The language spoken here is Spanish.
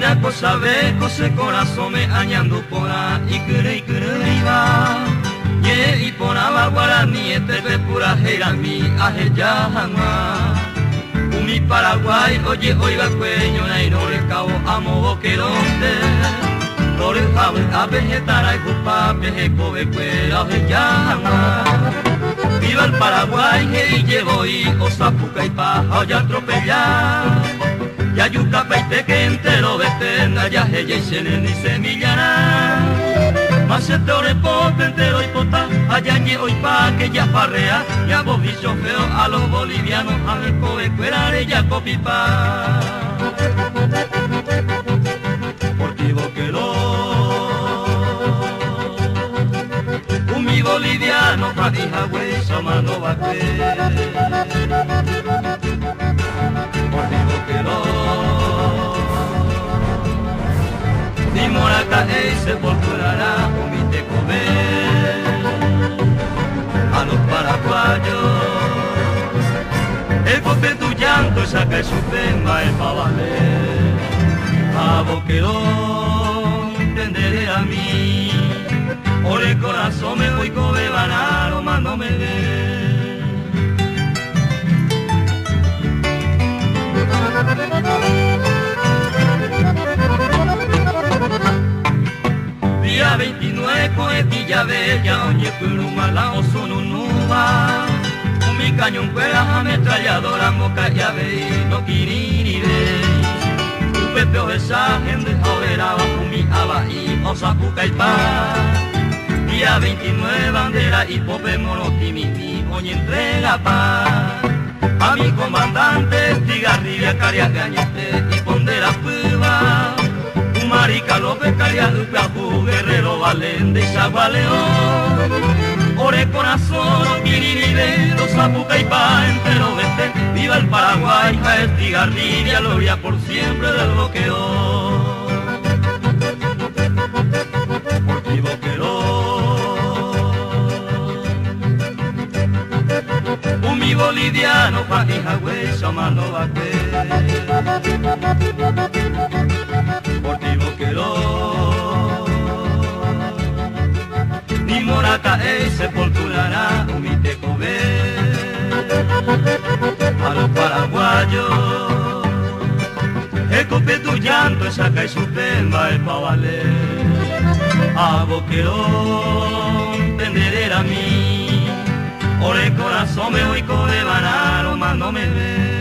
mira cosa ve, cose corazón me añando pora y va. Ye y ponaba guaraní, este pura jera mi aje ya jamás. Mi Paraguay, oye, oiga cuello, nairo le cabo, amo boqueronte. Tore jabe, a vegetar, y jupa, peje, cobe, cuera, oje ya jamás. Viva el Paraguay, que llevo y osapuca y paja, ya atropellar. Ya yuca paite que entero vetenda, ya ella y se ni semillará. Más el tore pote entero y pota, allá ñe hoy pa que ya parrea. Ya vos bicho feo a los bolivianos, a ver cobe cuerare ya copipa. Por ti boqueró, un mi boliviano pa hija güey, samano va a creer. Por ti boqueró, ni moraca se volturará o mi te comer a los paraguayos. El cope tu llanto saca y su pemba el pa' valer. A boquerón entenderé a mí, por el corazón me voy cobe banaro, mando me de. Día 29 cohetilla bella, oye pluma la osununuba. Mi cañón cuera ametralladora, moca ya veí, no quiriri ve. Un pepeo esa gente joderaba, mi abaí, osapuca y pa. Día 29 bandera y pope monotimi, oye entrega pa. A mi comandante, tigarrilla, carias gañete y pondera puba. Marica López Cariajú, Guerrero Valente y Zagualeón. Ore corazón, Quiriribe, Zapuca y Pa, entero vete. Viva el Paraguay, a el Tigarrilla, gloria por siempre del boqueo. Por ti boquero, un mi boliviano, pa' hija güey, samano va a por ti boqueró, ni moraca sepulturará mi te cobe a los paraguayos. El cope tu llanto saca y su pemba el pa' valer. A boquerón entenderé a mí, por el corazón me voy cobe banaro, mando me ver.